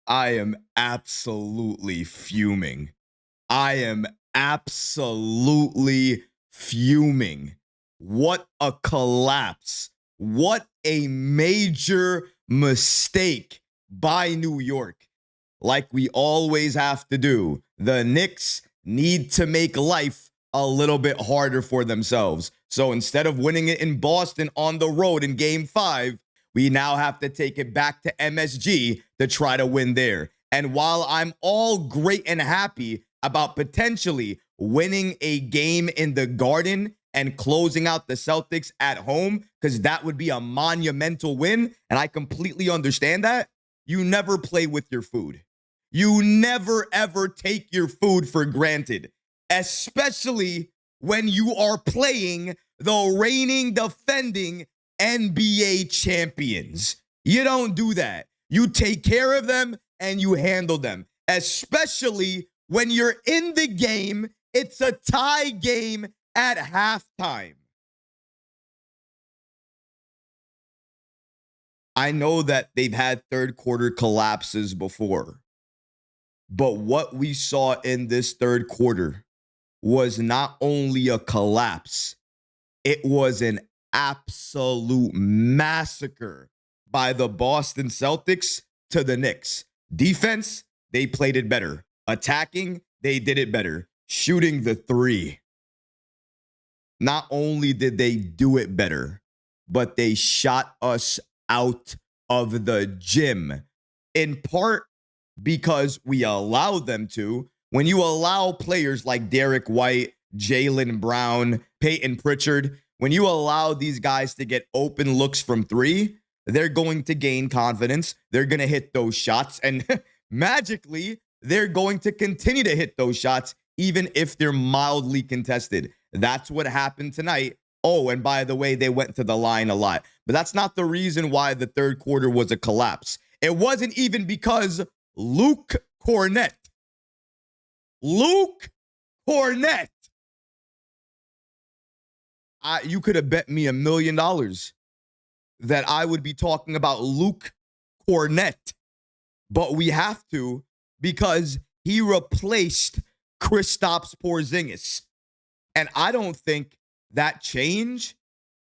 I am absolutely fuming. I am absolutely fuming. What a collapse. What a major mistake by New York. Like we always have to do, the Knicks need to make life a little bit harder for themselves. So instead of winning it in Boston on the road in game 5, we now have to take it back to MSG to try to win there. And while I'm all great and happy about potentially winning a game in the Garden and closing out the Celtics at home, because that would be a monumental win, and I completely understand that, you never play with your food. You never, ever take your food for granted, especially when you are playing the reigning, defending NBA champions. You don't do that. You take care of them and you handle them, especially when you're in the game. It's a tie game at halftime. I know that they've had third quarter collapses before, but what we saw in this third quarter was not only a collapse, it was an absolute massacre by the Boston Celtics to the Knicks. Defense, they played it better. Attacking, they did it better. Shooting the three. Not only did they do it better, but they shot us out of the gym. In part because we allowed them to. When you allow players like Derrick White, Jalen Brown, Peyton Pritchard, when you allow these guys to get open looks from three, they're going to gain confidence. They're going to hit those shots. And magically, they're going to continue to hit those shots, even if they're mildly contested. That's what happened tonight. Oh, and by the way, they went to the line a lot. But that's not the reason why the third quarter was a collapse. It wasn't even because Luke Kornet. You could have bet me $1 million that I would be talking about Luke Kornet. But we have to, because he replaced Kristaps Porzingis. And I don't think that change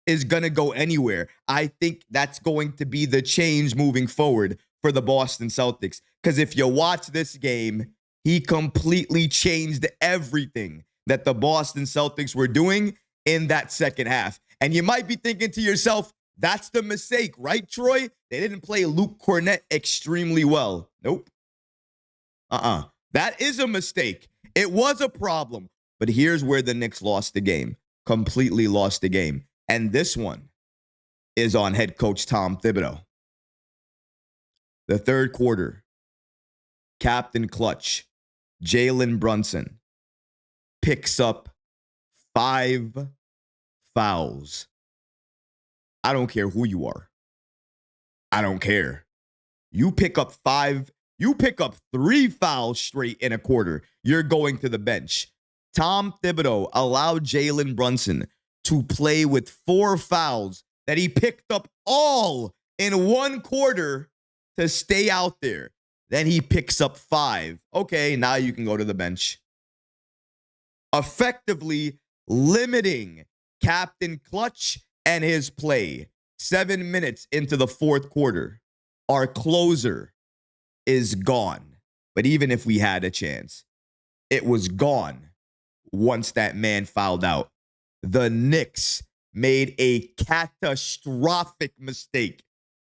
is going to go anywhere. I think that's going to be the change moving forward for the Boston Celtics. Because if you watch this game, he completely changed everything that the Boston Celtics were doing in that second half. And you might be thinking to yourself, that's the mistake, right, Troy? They didn't play Luke Kornet extremely well. Nope. That is a mistake. It was a problem. But here's where the Knicks lost the game. Completely lost the game. And this one is on head coach Tom Thibodeau. The third quarter, Captain Clutch, Jalen Brunson, picks up 5 fouls. I don't care who you are. I don't care. You pick up 3 fouls straight in a quarter. You're going to the bench. Tom Thibodeau allowed Jalen Brunson to play with 4 fouls that he picked up all in one quarter to stay out there. Then he picks up 5. Okay, now you can go to the bench. Effectively limiting Captain Clutch and his play. 7 minutes into the fourth quarter, our closer is gone. But even if we had a chance, it was gone once that man fouled out. The Knicks made a catastrophic mistake,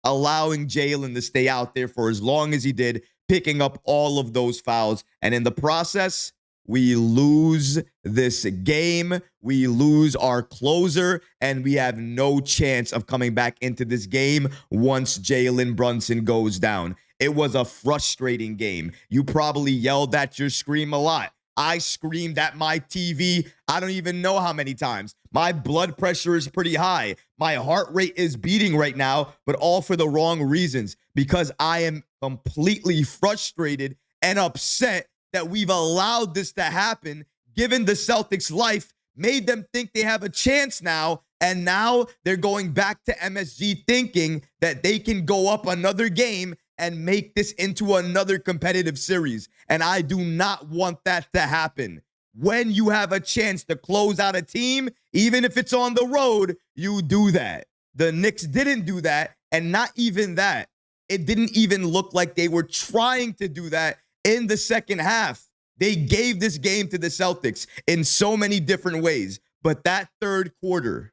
allowing Jalen to stay out there for as long as he did, picking up all of those fouls. And in the process, we lose this game. We lose our closer, and we have no chance of coming back into this game once Jalen Brunson goes down. It was a frustrating game. You probably yelled at your screen a lot. I screamed at my TV, I don't even know how many times. My blood pressure is pretty high. My heart rate is beating right now, but all for the wrong reasons, because I am completely frustrated and upset that we've allowed this to happen, given the Celtics' life, made them think they have a chance now, and now they're going back to MSG thinking that they can go up another game and make this into another competitive series. And I do not want that to happen. When you have a chance to close out a team, even if it's on the road, you do that. The Knicks didn't do that, and not even that. It didn't even look like they were trying to do that in the second half. They gave this game to the Celtics in so many different ways. But that third quarter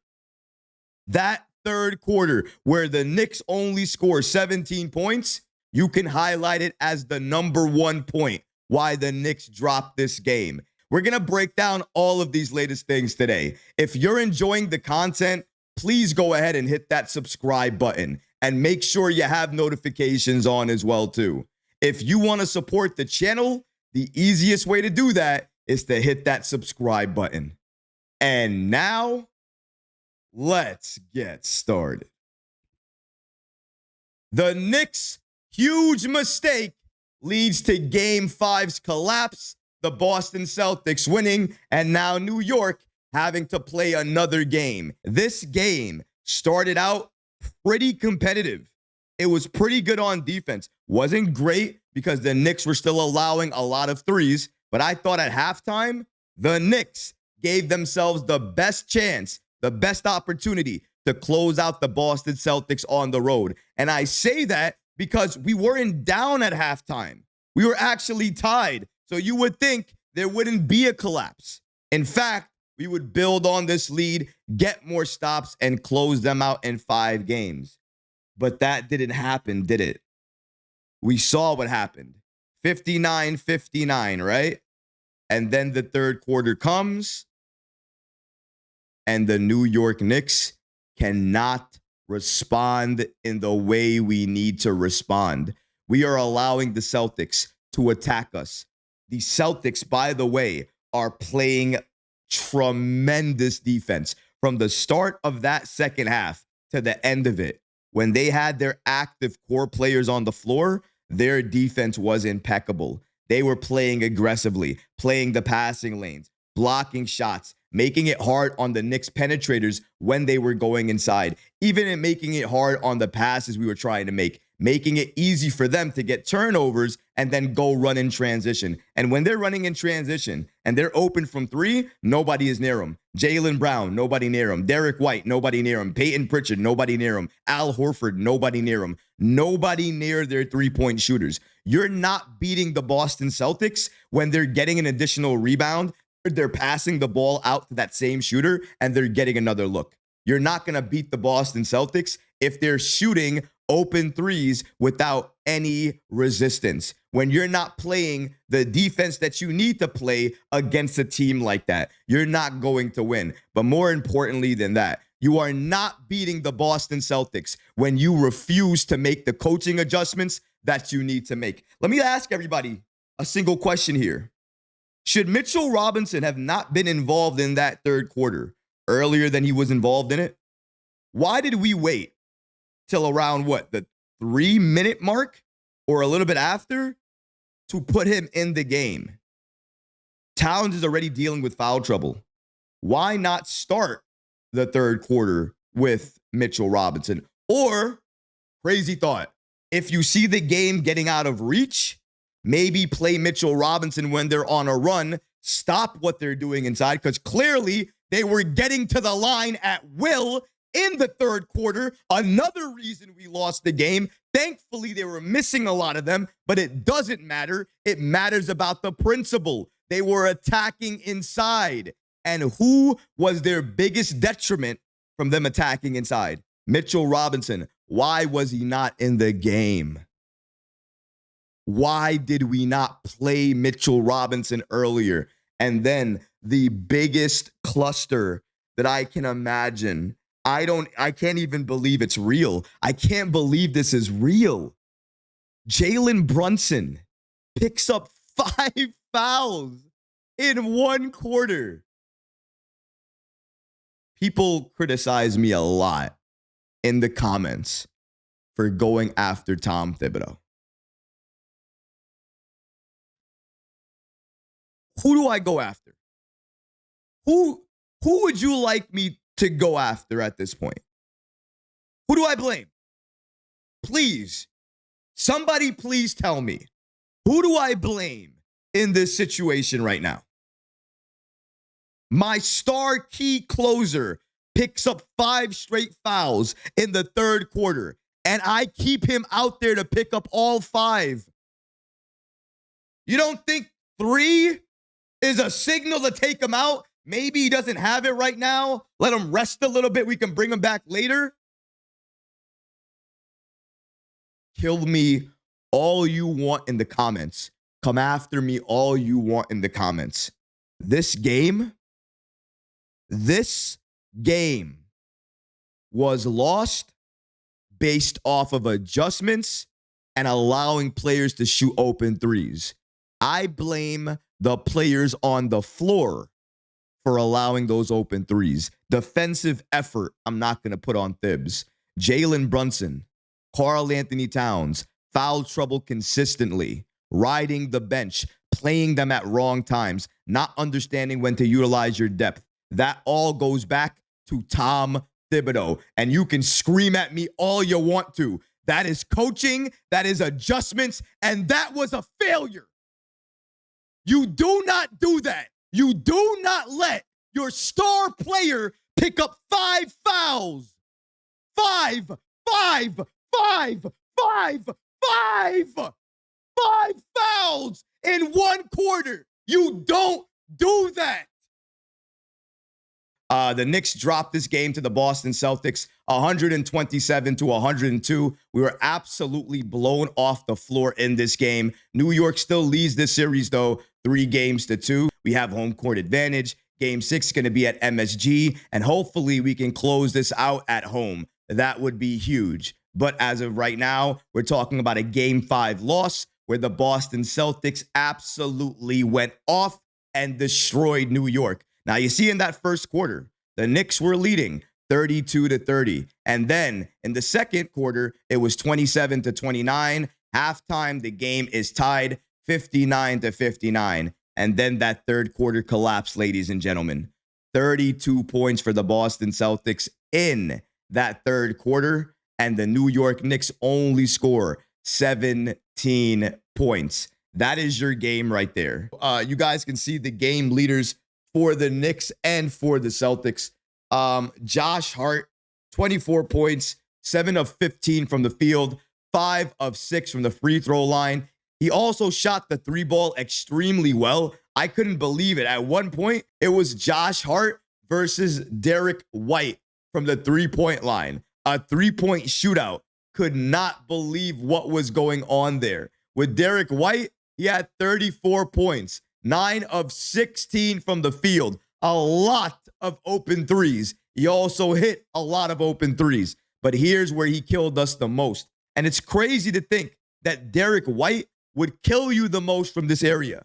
where the Knicks only score 17 points, you can highlight it as the number one point why the Knicks dropped this game. We're going to break down all of these latest things today. If you're enjoying the content, please go ahead and hit that subscribe button and make sure you have notifications on as well too. If you want to support the channel, the easiest way to do that is to hit that subscribe button. And now, let's get started. The Knicks' huge mistake leads to Game 5's collapse, the Boston Celtics winning, and now New York having to play another game. This game started out pretty competitive. It was pretty good on defense. Wasn't great because the Knicks were still allowing a lot of threes, but I thought at halftime, the Knicks gave themselves the best chance, the best opportunity to close out the Boston Celtics on the road. And I say that because we weren't down at halftime. We were actually tied. So you would think there wouldn't be a collapse. In fact, we would build on this lead, get more stops, and close them out in 5 games. But that didn't happen, did it? We saw what happened. 59-59, right? And then the third quarter comes, and the New York Knicks cannot respond in the way we need to respond. We are allowing the Celtics to attack us. The Celtics, by the way, are playing tremendous defense from the start of that second half to the end of it. When they had their active core players on the floor, their defense was impeccable. They were playing aggressively, playing the passing lanes, blocking shots, making it hard on the Knicks penetrators when they were going inside, even in making it hard on the passes we were trying to make, making it easy for them to get turnovers and then go run in transition. And when they're running in transition and they're open from 3, nobody is near them. Jalen Brown, nobody near him. Derrick White, nobody near him. Peyton Pritchard, nobody near him. Al Horford, nobody near him. Nobody near their 3-point shooters. You're not beating the Boston Celtics when they're getting an additional rebound. They're passing the ball out to that same shooter and they're getting another look. You're not going to beat the Boston Celtics if they're shooting open threes without any resistance. When you're not playing the defense that you need to play against a team like that, you're not going to win. But more importantly than that, you are not beating the Boston Celtics when you refuse to make the coaching adjustments that you need to make. Let me ask everybody a single question here. Should Mitchell Robinson have not been involved in that third quarter earlier than he was involved in it? Why did we wait till around the 3-minute mark or a little bit after to put him in the game? Towns is already dealing with foul trouble. Why not start the third quarter with Mitchell Robinson? Or, crazy thought, if you see the game getting out of reach, maybe play Mitchell Robinson when they're on a run, stop what they're doing inside, because clearly they were getting to the line at will in the third quarter. Another reason we lost the game. Thankfully, they were missing a lot of them, but it doesn't matter. It matters about the principle. They were attacking inside. And who was their biggest detriment from them attacking inside? Mitchell Robinson. Why was he not in the game? Why did we not play Mitchell Robinson earlier? And then the biggest cluster that I can imagine. I can't even believe it's real. I can't believe this is real. Jalen Brunson picks up 5 fouls in 1 quarter. People criticize me a lot in the comments for going after Tom Thibodeau. Who do I go after? Who would you like me to go after at this point? Who do I blame? Please Somebody please tell me, who do I blame in this situation right now? My star key closer picks up 5 straight fouls in the third quarter, and I keep him out there to pick up all 5. You don't think 3 is a signal to take him out? Maybe he doesn't have it right now. Let him rest a little bit. We can bring him back later. Kill me all you want in the comments. Come after me all you want in the comments. This game was lost based off of adjustments and allowing players to shoot open threes. I blame the players on the floor for allowing those open threes. Defensive effort, I'm not going to put on Thibs. Jalen Brunson, Karl Anthony Towns, foul trouble consistently, riding the bench, playing them at wrong times, not understanding when to utilize your depth. That all goes back to Tom Thibodeau. And you can scream at me all you want to. That is coaching, that is adjustments, and that was a failure. You do not do that. You do not let your star player pick up 5 fouls. 5 fouls in 1 quarter. You don't do that. The Knicks dropped this game to the Boston Celtics 127-102. We were absolutely blown off the floor in this game. New York still leads this series, though, 3-2. We have home court advantage. Game 6 is going to be at MSG, and hopefully we can close this out at home. That would be huge. But as of right now, we're talking about a Game 5 loss where the Boston Celtics absolutely went off and destroyed New York. Now, you see in that first quarter, the Knicks were leading 32-30. And then in the second quarter, it was 27-29. Halftime, the game is tied 59-59. And then that third quarter collapsed, ladies and gentlemen. 32 points for the Boston Celtics in that third quarter. And the New York Knicks only score 17 points. That is your game right there. You guys can see the game leaders for the Knicks and for the Celtics. Josh Hart, 24 points, 7 of 15 from the field, 5 of 6 from the free throw line. He also shot the 3 ball extremely well. I couldn't believe it. At one point, it was Josh Hart versus Derrick White from the 3-point line. A 3-point shootout. Could not believe what was going on there. With Derrick White, he had 34 points. 9 of 16 from the field. A lot of open threes. He also hit a lot of open threes. But here's where he killed us the most. And it's crazy to think that Derrick White would kill you the most from this area.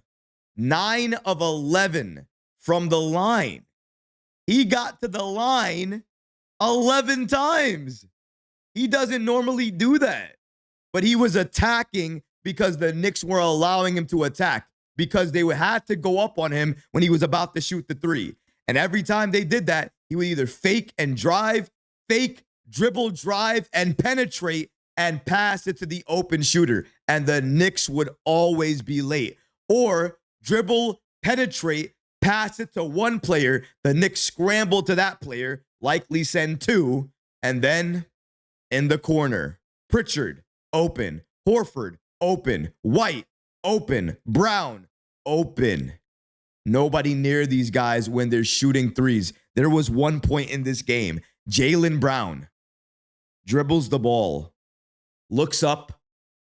9 of 11 from the line. He got to the line 11 times. He doesn't normally do that. But he was attacking because the Knicks were allowing him to attack, because they had to go up on him when he was about to shoot the 3. And every time they did that, he would either fake and drive, fake, dribble, drive, and penetrate and pass it to the open shooter. And the Knicks would always be late. Or dribble, penetrate, pass it to one player, the Knicks scramble to that player, likely send 2, and then in the corner, Pritchard, open, Horford, open, White, open, Brown, open. Nobody near these guys when they're shooting threes. There was one point in this game. Jalen Brown dribbles the ball, looks up,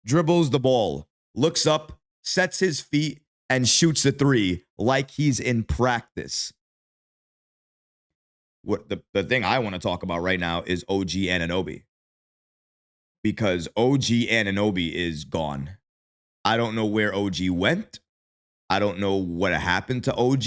dribbles the ball, looks up, sets his feet, and shoots the 3 like he's in practice. What the thing I want to talk about right now is OG Anunoby. Because OG Anunoby is gone. I don't know where OG went. I don't know what happened to OG,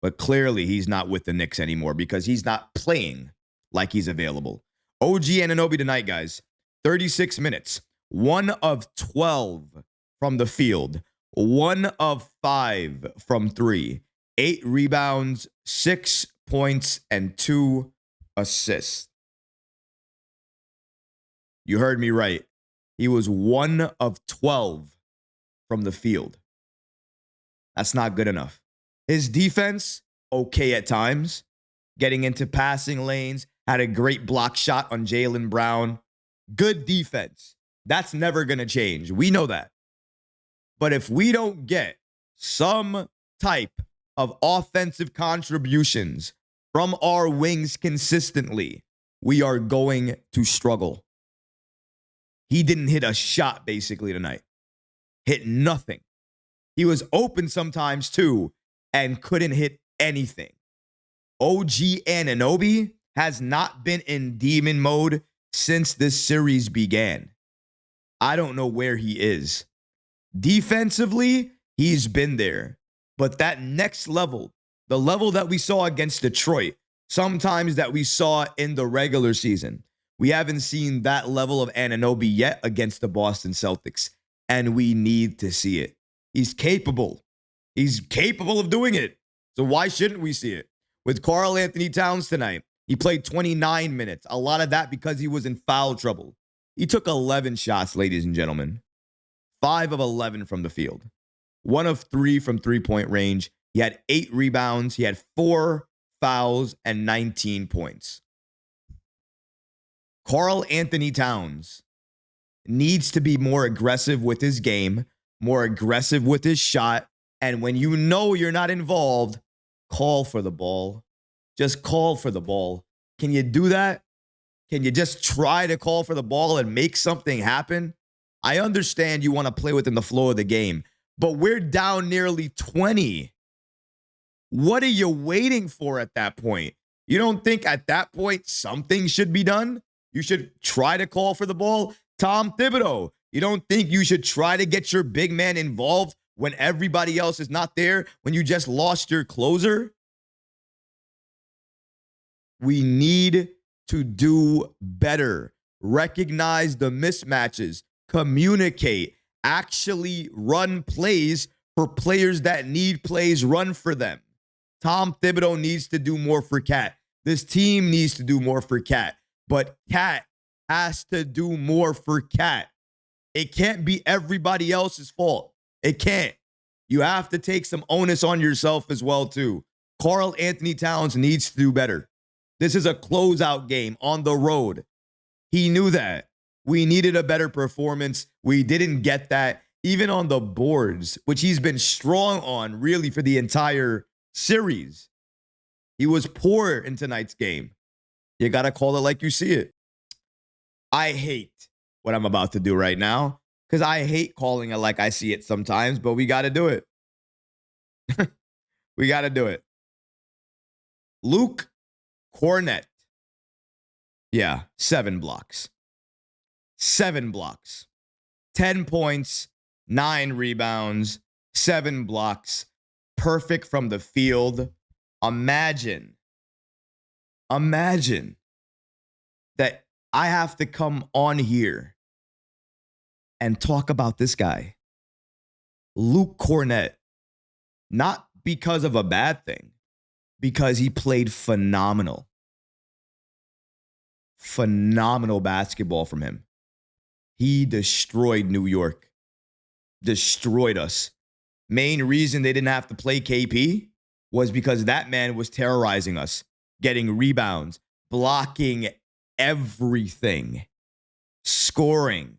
but clearly he's not with the Knicks anymore because he's not playing like he's available. OG Anunoby tonight, guys, 36 minutes, 1 of 12 from the field, 1 of 5 from 3, 8 rebounds, 6 points, and 2 assists. You heard me right. He was 1 of 12 from the field. That's not good enough. His defense, okay at times. Getting into passing lanes, had a great block shot on Jalen Brown. Good defense. That's never going to change. We know that. But if we don't get some type of offensive contributions from our wings consistently, we are going to struggle. He didn't hit a shot basically tonight. Hit nothing. He was open sometimes too and couldn't hit anything. OG Anunoby has not been in demon mode since this series began. I don't know where he is. Defensively, he's been there. But that next level, the level that we saw against Detroit, sometimes that we saw in the regular season, we haven't seen that level of Anunoby yet against the Boston Celtics. And we need to see it. He's capable. He's capable of doing it. So why shouldn't we see it? With Karl-Anthony Towns tonight, he played 29 minutes. A lot of that because he was in foul trouble. He took 11 shots, ladies and gentlemen. 5 of 11 from the field. 1 of 3 from three-point range. He had 8 rebounds. He had 4 fouls and 19 points. Karl-Anthony Towns needs to be more aggressive with his game, more aggressive with his shot, and when you know you're not involved, call for the ball. Just call for the ball. Can you do that? Can you just try to call for the ball and make something happen? I understand you want to play within the flow of the game, but we're down nearly 20. What are you waiting for at that point? You don't think at that point something should be done? You should try to call for the ball? Tom Thibodeau, you don't think you should try to get your big man involved when everybody else is not there, when you just lost your closer? We need to do better. Recognize the mismatches. Communicate. Actually run plays for players that need plays run for them. Tom Thibodeau needs to do more for Cat. This team needs to do more for Cat. But Cat has to do more for Cat. It can't be everybody else's fault. It can't. You have to take some onus on yourself as well, too. Karl-Anthony Towns needs to do better. This is a closeout game on the road. He knew that. We needed a better performance. We didn't get that. Even on the boards, which he's been strong on really for the entire series. He was poor in tonight's game. You got to call it like you see it. I hate what I'm about to do right now because I hate calling it like I see it sometimes, but we got to do it. We got to do it. Luke Kornet. Yeah, 7 blocks. 7 blocks. 10 points, 9 rebounds, 7 blocks. Perfect from the field. Imagine that I have to come on here and talk about this guy, Luke Kornet, not because of a bad thing, because he played phenomenal. Phenomenal basketball from him. He destroyed New York. Destroyed us. Main reason they didn't have to play KP was because that man was terrorizing us, getting rebounds, blocking everything, scoring,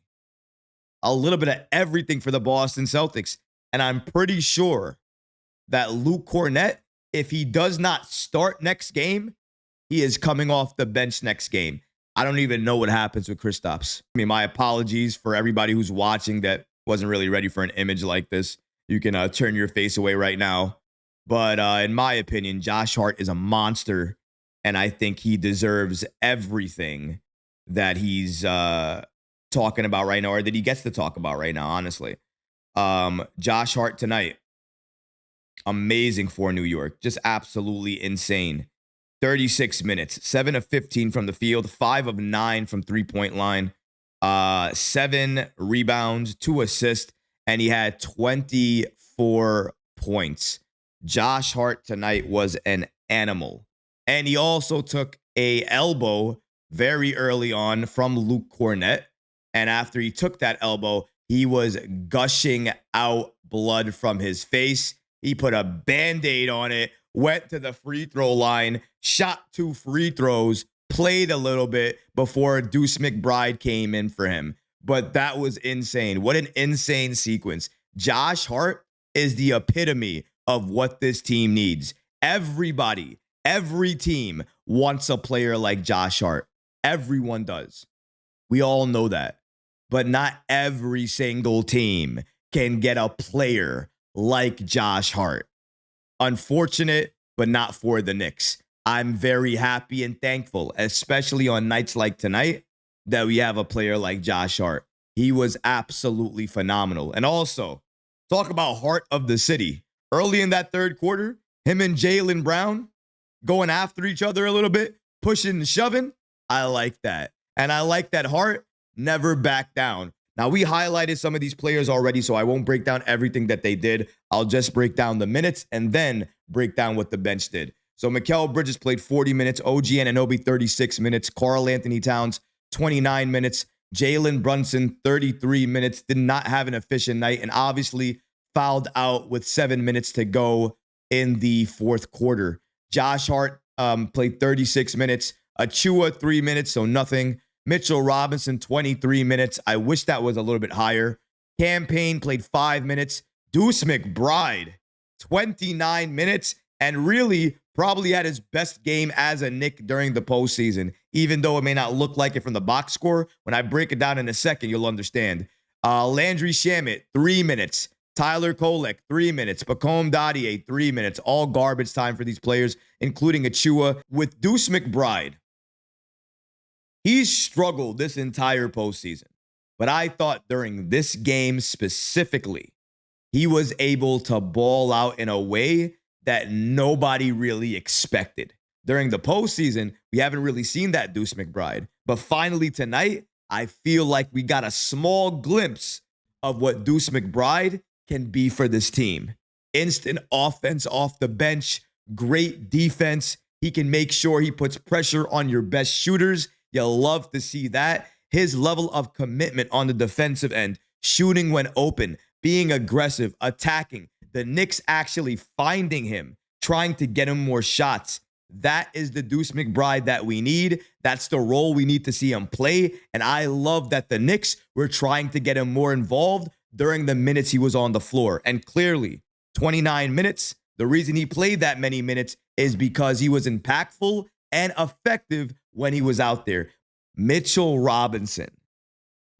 a little bit of everything for the Boston Celtics. And I'm pretty sure that Luke Kornet, if he does not start next game, he is coming off the bench next game. I don't even know what happens with Kristaps. I mean, my apologies for everybody who's watching that wasn't really ready for an image like this. You can turn your face away right now. But in my opinion, Josh Hart is a monster, and I think he deserves everything that he's talking about right now, or that he gets to talk about right now, honestly. Josh Hart tonight, amazing for New York. Just absolutely insane. 36 minutes, 7 of 15 from the field, 5 of 9 from three-point line, 7 rebounds, 2 assists, and he had 24 points. Josh Hart tonight was an animal. And he also took a elbow very early on from Luke Kornet. And after he took that elbow, he was gushing out blood from his face. He put a Band-Aid on it, went to the free throw line, shot 2 free throws, played a little bit before Deuce McBride came in for him. But that was insane. What an insane sequence. Josh Hart is the epitome of what this team needs. Everybody, every team wants a player like Josh Hart. Everyone does. We all know that. But not every single team can get a player like Josh Hart. Unfortunate, but not for the Knicks. I'm very happy and thankful, especially on nights like tonight, that we have a player like Josh Hart. He was absolutely phenomenal. And also, talk about heart of the city. Early in that third quarter, him and Jalen Brown going after each other a little bit, pushing and shoving. I like that. And I like that Hart never backed down. Now, we highlighted some of these players already, so I won't break down everything that they did. I'll just break down the minutes and then break down what the bench did. So Mikal Bridges played 40 minutes, OG Anunoby 36 minutes, Karl Anthony Towns 29 minutes, Jalen Brunson 33 minutes, did not have an efficient night, and obviously fouled out with 7 minutes to go in the fourth quarter. Josh Hart played 36 minutes, Achua 3 minutes, so nothing. Mitchell Robinson 23 minutes. I wish that was a little bit higher. Cam Payne played 5 minutes. Deuce McBride 29 minutes, and really probably had his best game as a Knick during the postseason, even though it may not look like it from the box score. When I break it down in a second, you'll understand. Landry Shamet, 3 minutes. Tyler Kolek, 3 minutes. Pacome Dadier, 3 minutes. All garbage time for these players, including Achua. With Deuce McBride, he's struggled this entire postseason. But I thought during this game specifically, he was able to ball out in a way that nobody really expected. During the postseason, we haven't really seen that Deuce McBride. But finally tonight, I feel like we got a small glimpse of what Deuce McBride can be for this team. Instant offense off the bench, great defense. He can make sure he puts pressure on your best shooters. You'll love to see that. His level of commitment on the defensive end, shooting when open, being aggressive, attacking, the Knicks actually finding him, trying to get him more shots. That is the Deuce McBride that we need. That's the role we need to see him play. And I love that the Knicks were trying to get him more involved during the minutes he was on the floor. And clearly, 29 minutes, the reason he played that many minutes is because he was impactful and effective when he was out there. Mitchell Robinson,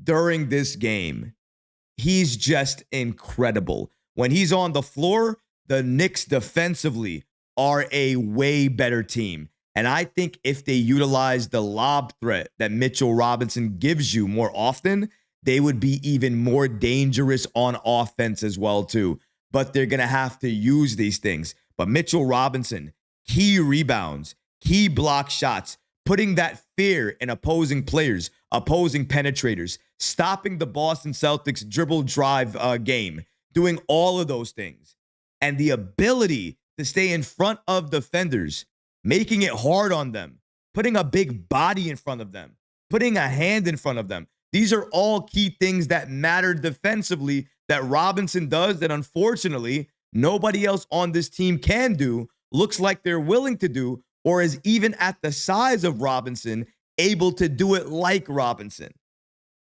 during this game, he's just incredible. When he's on the floor, the Knicks defensively are a way better team. And I think if they utilize the lob threat that Mitchell Robinson gives you more often, they would be even more dangerous on offense as well, too. But they're going to have to use these things. But Mitchell Robinson, key rebounds, key block shots, putting that fear in opposing players, opposing penetrators, stopping the Boston Celtics dribble drive game, doing all of those things. And the ability to stay in front of defenders, making it hard on them, putting a big body in front of them, putting a hand in front of them. These are all key things that matter defensively that Robinson does that unfortunately nobody else on this team can do, looks like they're willing to do, or is even at the size of Robinson able to do it like Robinson.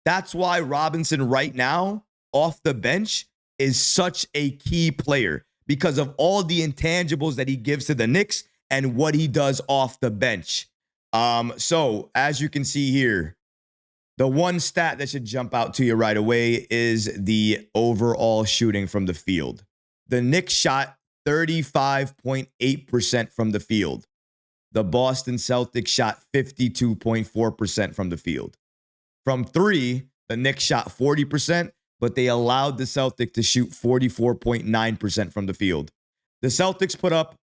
That's why Robinson right now, off the bench, is such a key player because of all the intangibles that he gives to the Knicks and what he does off the bench. So as you can see here, the one stat that should jump out to you right away is the overall shooting from the field. The Knicks shot 35.8% from the field. The Boston Celtics shot 52.4% from the field. From three, the Knicks shot 40%, but they allowed the Celtics to shoot 44.9% from the field. The Celtics put up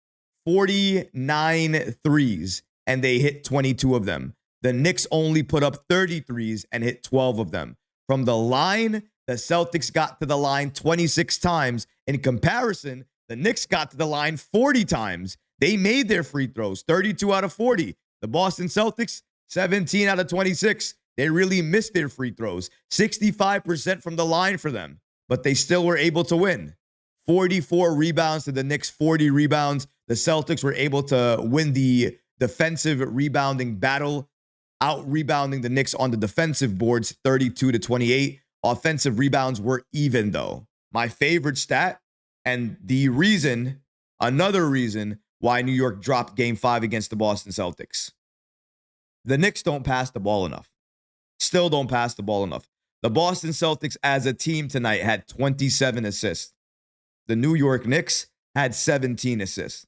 49 threes, and they hit 22 of them. The Knicks only put up 30 threes and hit 12 of them. From the line, the Celtics got to the line 26 times. In comparison, the Knicks got to the line 40 times. They made their free throws, 32 out of 40. The Boston Celtics, 17 out of 26. They really missed their free throws. 65% from the line for them, but they still were able to win. 44 rebounds to the Knicks, 40 rebounds. The Celtics were able to win the defensive rebounding battle, out-rebounding the Knicks on the defensive boards, 32-28. Offensive rebounds were even, though. My favorite stat, and another reason why New York dropped Game 5 against the Boston Celtics. The Knicks don't pass the ball enough. Still don't pass the ball enough. The Boston Celtics as a team tonight had 27 assists. The New York Knicks had 17 assists.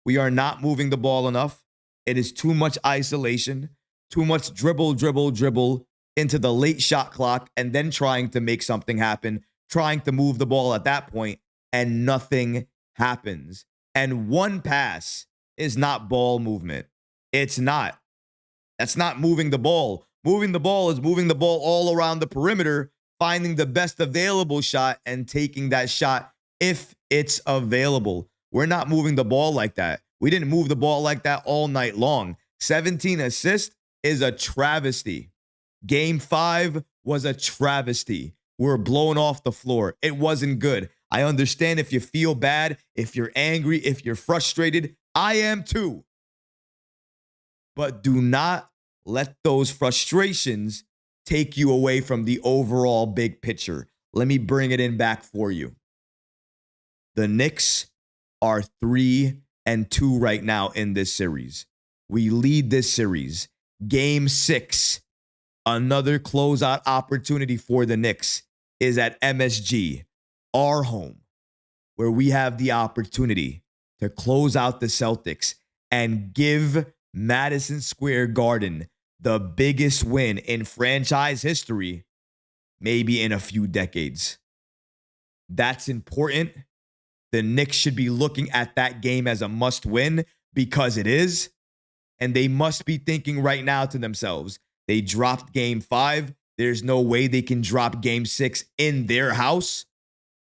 We are not moving the ball enough. It is too much isolation, too much dribble into the late shot clock, and then trying to make something happen, trying to move the ball at that point, and nothing happens. And one pass is not ball movement. It's not. That's not moving the ball. Moving the ball is moving the ball all around the perimeter, finding the best available shot and taking that shot if it's available. We're not moving the ball like that. We didn't move the ball like that all night long. 17 assists is a travesty. Game 5 was a travesty. We were blown off the floor. It wasn't good. I understand if you feel bad, if you're angry, if you're frustrated. I am too. But do not let those frustrations take you away from the overall big picture. Let me bring it in back for you. The Knicks are 3-2 right now in this series. We lead this series. Game 6, another closeout opportunity for the Knicks, is at MSG, our home, where we have the opportunity to close out the Celtics and give Madison Square Garden the biggest win in franchise history, maybe in a few decades. That's important. The Knicks should be looking at that game as a must-win because it is. And they must be thinking right now to themselves, they dropped Game 5. There's no way they can drop Game 6 in their house.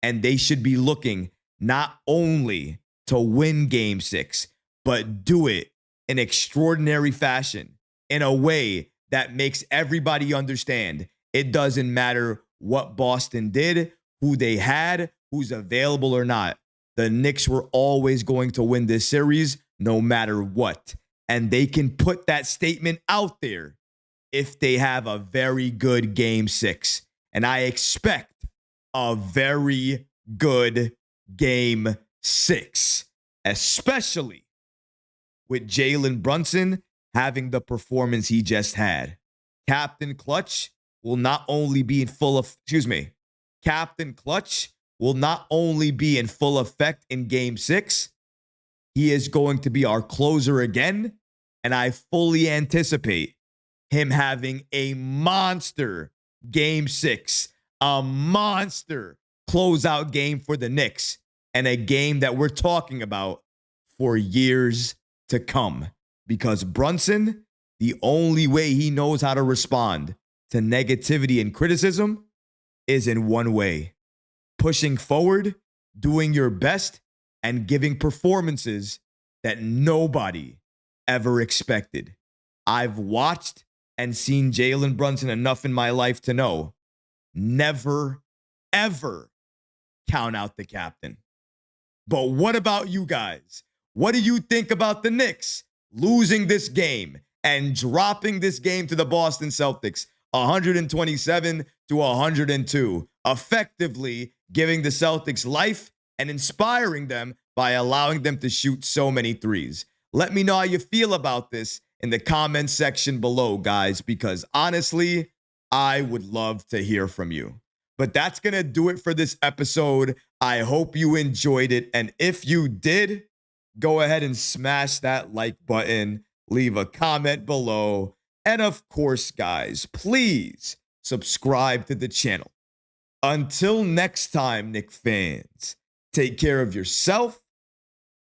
And they should be looking not only to win Game 6, but do it in extraordinary fashion, in a way that makes everybody understand it doesn't matter what Boston did, who they had, who's available or not. The Knicks were always going to win this series no matter what. And they can put that statement out there if they have a very good Game 6. And I expect a very good Game 6, especially with Jalen Brunson having the performance he just had. Captain Clutch will not only be in full effect in Game 6, he is going to be our closer again, and I fully anticipate him having a monster Game 6, a monster closeout game for the Knicks, and a game that we're talking about for years to come. Because Brunson, the only way he knows how to respond to negativity and criticism is in one way: pushing forward, doing your best, and giving performances that nobody ever expected. I've watched and seen Jalen Brunson enough in my life to know never, ever count out the captain. But what about you guys? What do you think about the Knicks losing this game and dropping this game to the Boston Celtics 127-102, effectively giving the Celtics life and inspiring them by allowing them to shoot so many threes? Let me know how you feel about this in the comment section below, guys, because honestly, I would love to hear from you. But that's going to do it for this episode. I hope you enjoyed it. And if you did, go ahead and smash that like button, leave a comment below. And of course, guys, please subscribe to the channel. Until next time, Knick fans, take care of yourself,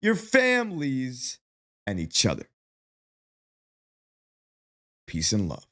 your families, and each other. Peace and love.